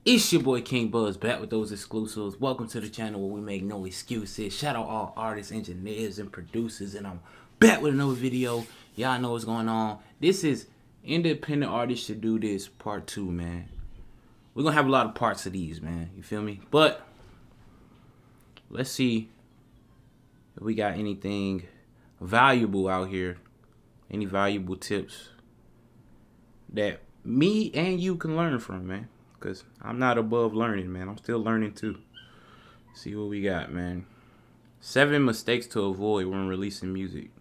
It's your boy King Buzz back with those exclusives. Welcome to the channel where we make no excuses. Shout out all artists, engineers, and producers. And I'm back with another video. Y'all know what's going on. This is Independent Artists Should Do This Part 2, man. We're going to have a lot of parts of these, man. You feel me? But let's see if we got anything valuable out here. Any valuable tips that me and you can learn from, man. Because I'm not above learning, man. I'm still learning too. See what we got, man. 7 mistakes to avoid when releasing music.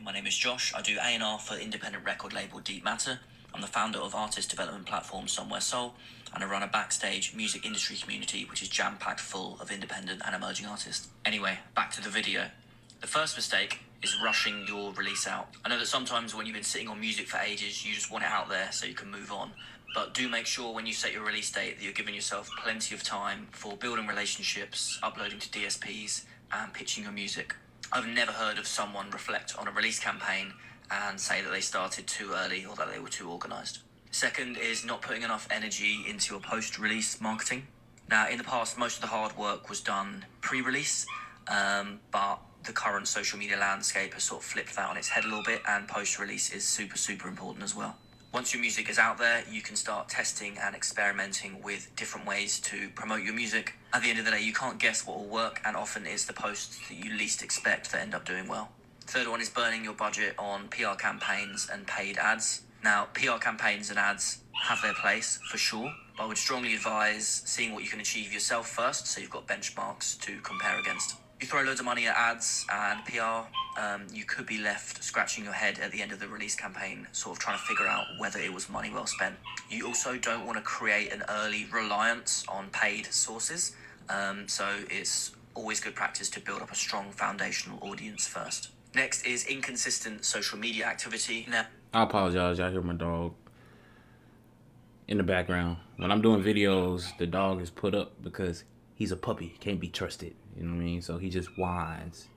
My name is Josh. I do A&R for the independent record label Deep Matter. I'm the founder of artist development platform Somewhere Soul, and I run a backstage music industry community which is jam-packed full of independent and emerging artists. Anyway, back to the video. The first mistake is rushing your release out. I know that sometimes when you've been sitting on music for ages, you just want it out there so you can move on. But do make sure when you set your release date that you're giving yourself plenty of time for building relationships, uploading to DSPs, and pitching your music. I've never heard of someone reflect on a release campaign and say that they started too early or that they were too organised. Second is not putting enough energy into your post-release marketing. Now, in the past, most of the hard work was done pre-release, but the current social media landscape has sort of flipped that on its head a little bit, and post-release is super important as well. Once your music is out there, you can start testing and experimenting with different ways to promote your music. At the end of the day, you can't guess what will work, and often it's the posts that you least expect that end up doing well. Third one is burning your budget on PR campaigns and paid ads. Now, PR campaigns and ads have their place, for sure, but I would strongly advise seeing what you can achieve yourself first, so you've got benchmarks to compare against. You throw loads of money at ads and PR, you could be left scratching your head at the end of the release campaign, sort of trying to figure out whether it was money well spent. You also don't want to create an early reliance on paid sources, so it's always good practice to build up a strong foundational audience first. Next is inconsistent social media activity. Now, I apologize. Y'all hear my dog in the background. When I'm doing videos, the dog is put up because he's a puppy. Can't be trusted. You know what I mean? So he just whines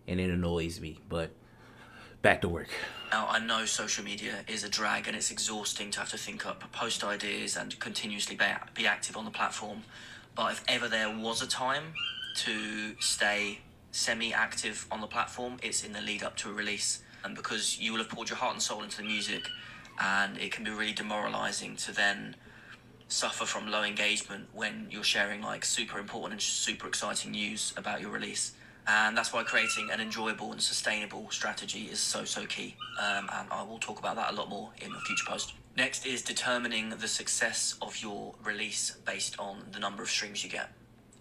and it annoys me. But back to work. Now, I know social media is a drag and it's exhausting to have to think up post ideas and continuously be active on the platform. But if ever there was a time to stay semi-active on the platform, it's in the lead up to a release. And because you will have poured your heart and soul into the music, and it can be really demoralizing to then suffer from low engagement when you're sharing like super important and super exciting news about your release. And that's why creating an enjoyable and sustainable strategy is so key. And I will talk about that a lot more in a future post. Next is determining the success of your release based on the number of streams you get.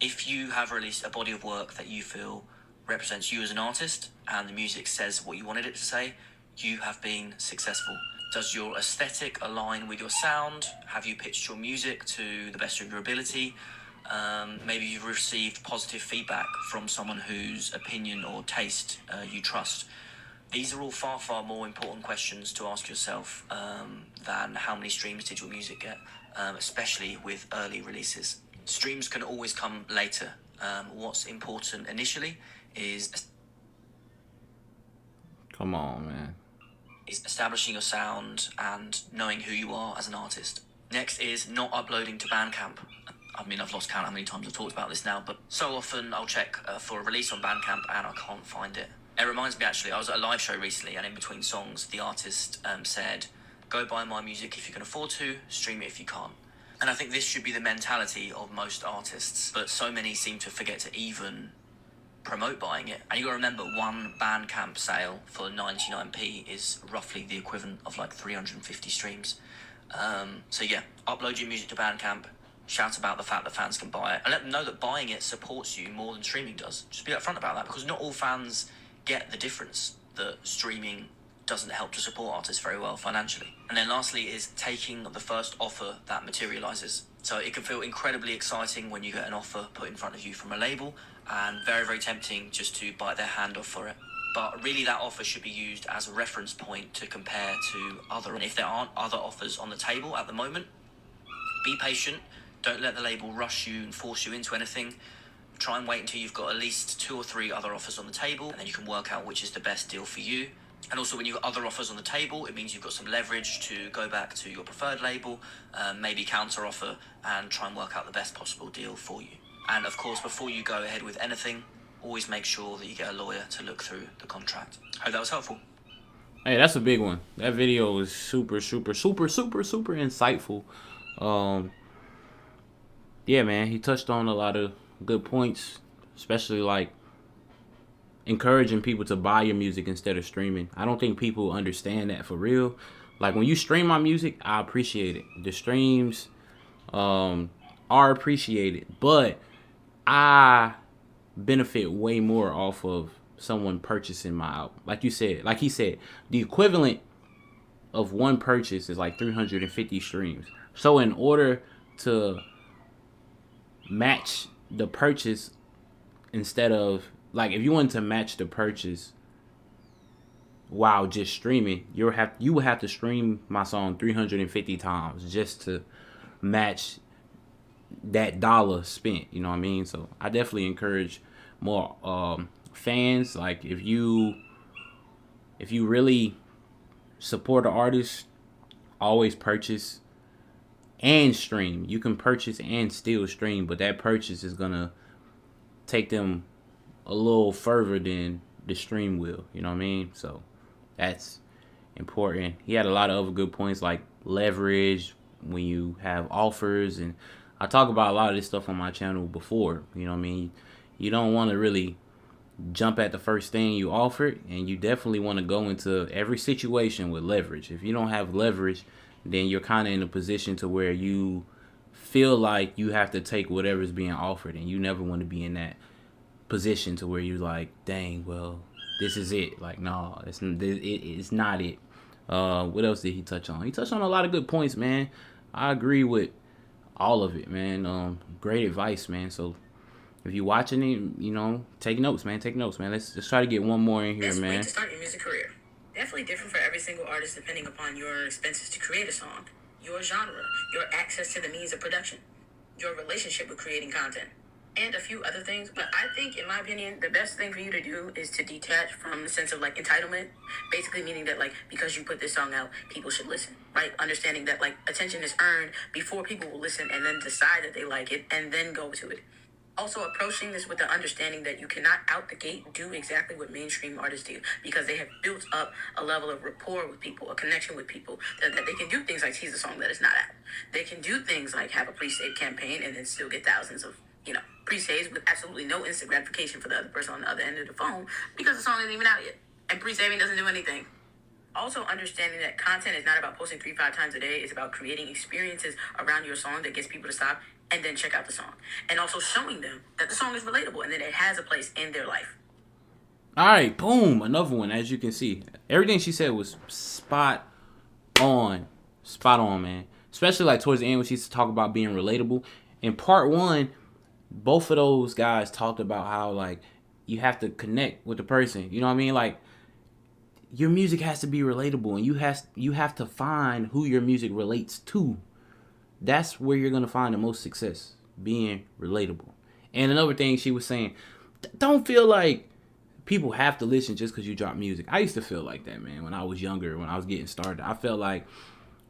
If you have released a body of work that you feel represents you as an artist and the music says what you wanted it to say, you have been successful. Does your aesthetic align with your sound? Have you pitched your music to the best of your ability? Maybe you've received positive feedback from someone whose opinion or taste you trust. These are all far more important questions to ask yourself than how many streams did your music get, especially with early releases. Streams can always come later. What's important initially is... Come on, man. Is establishing your sound and knowing who you are as an artist. Next is not uploading to Bandcamp. I mean, I've lost count how many times I've talked about this now, but so often I'll check for a release on Bandcamp and I can't find it. It reminds me, actually, I was at a live show recently, and in between songs, the artist said, "Go buy my music if you can afford to, stream it if you can't." And I think this should be the mentality of most artists, but so many seem to forget to even promote buying it. And you gotta remember, one Bandcamp sale for 99p is roughly the equivalent of like 350 streams. So yeah, upload your music to Bandcamp, shout about the fact that fans can buy it, and let them know that buying it supports you more than streaming does. Just be upfront about that, because not all fans get the difference that streaming doesn't help to support artists very well financially. And then lastly is taking the first offer that materializes. So it can feel incredibly exciting when you get an offer put in front of you from a label, and very tempting just to bite their hand off for it. But really that offer should be used as a reference point to compare to other. And if there aren't other offers on the table at the moment, be patient. Don't let the label rush you and force you into anything. Try and wait until you've got at least 2 or 3 other offers on the table, and then you can work out which is the best deal for you And also, when you've got other offers on the table, it means you've got some leverage to go back to your preferred label, maybe counter offer, and try and work out the best possible deal for you. And of course, before you go ahead with anything, always make sure that you get a lawyer to look through the contract. Hope that was helpful. Hey, that's a big one. That video was super insightful. Yeah, man, he touched on a lot of good points, especially like encouraging people to buy your music instead of streaming. I don't think people understand that for real. Like when you stream my music, I appreciate it. The streams are appreciated, but I benefit way more off of someone purchasing my album. Like you said, like he said, the equivalent of one purchase is like 350 streams. So in order to match the purchase, instead of like if you want to match the purchase while just streaming, you would have to stream my song 350 times just to match that dollar spent. You know what I mean? So I definitely encourage more fans. Like if you really support an artist, always purchase and stream. You can purchase and still stream, but that purchase is gonna take them a little further than the stream will. You know what I mean? So that's important. He had a lot of other good points like leverage when you have offers, and I talk about a lot of this stuff on my channel before. You know what I mean? You don't want to really jump at the first thing you offered, and you definitely want to go into every situation with leverage. If you don't have leverage, then you're kind of in a position to where you feel like you have to take whatever's being offered, and you never want to be in that position to where you're like, dang, well, this is it. Like, no, it's not it. What else did he touch on? He touched on a lot of good points, man. I agree with all of it, man. Great advice, man. So if you're watching it, you know, take notes, man. Take notes, man. Let's try to get one more in here, Best man. way to start your music career. Definitely different for every single artist depending upon your expenses to create a song, your genre, your access to the means of production, your relationship with creating content, and a few other things. But I think, in my opinion, the best thing for you to do is to detach from the sense of like entitlement, basically meaning that like because you put this song out, people should listen, right? Understanding that like attention is earned before people will listen and then decide that they like it and then go to it. Also approaching this with the understanding that you cannot out the gate do exactly what mainstream artists do because they have built up a level of rapport with people, a connection with people, that they can do things like tease a song that is not out. They can do things like have a pre-save campaign and then still get thousands of, pre-saves with absolutely no instant gratification for the other person on the other end of the phone because the song isn't even out yet. And pre-saving doesn't do anything. Also understanding that content is not about posting 3-5 times a day. It's about creating experiences around your song that gets people to stop and then check out the song. And also showing them that the song is relatable and that it has a place in their life. All right, boom, another one. As you can see, everything she said was spot on, man. Especially like towards the end when she used to talk about being relatable. In part one, both of those guys talked about how like you have to connect with the person. You know what I mean? Like your music has to be relatable, and you have to find who your music relates to. That's where you're gonna find the most success, being relatable. And another thing she was saying, don't feel like people have to listen just because you drop music. I used to feel like that, man, when I was younger, when I was getting started. I felt like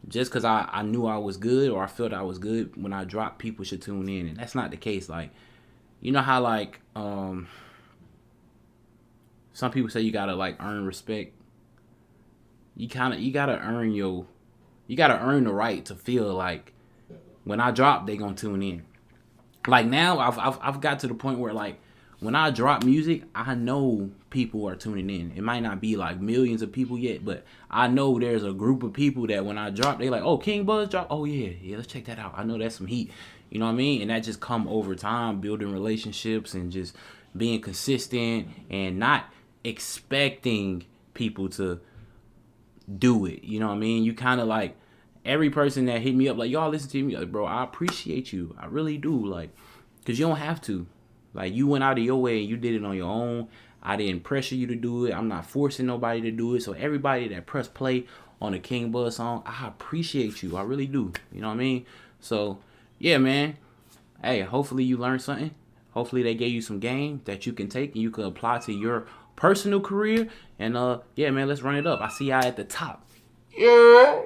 just because I knew I was good, or I felt I was good, when I dropped, people should tune in. And that's not the case. Like, you know how like some people say you gotta like earn respect. You gotta earn the right to feel like when I drop, they gonna tune in. Like now, I've got to the point where like when I drop music, I know people are tuning in. It might not be like millions of people yet, but I know there's a group of people that when I drop, they like, oh, King Buzz drop. Oh yeah, let's check that out. I know that's some heat. You know what I mean? And that just come over time, building relationships and just being consistent and not expecting people to do it. You know what I mean? You kind of like every person that hit me up like, y'all listen to me, like, bro, I appreciate you. I really do. Like, because you don't have to. Like, you went out of your way and you did it on your own. I didn't pressure you to do it. I'm not forcing nobody to do it. So everybody that press play on a King Buzz song, I appreciate you. I really do. You know what I mean? So, yeah, man. Hey, hopefully you learned something. Hopefully they gave you some game that you can take and you can apply to your personal career. And yeah, man, let's run it up. I see y'all at the top. Yeah.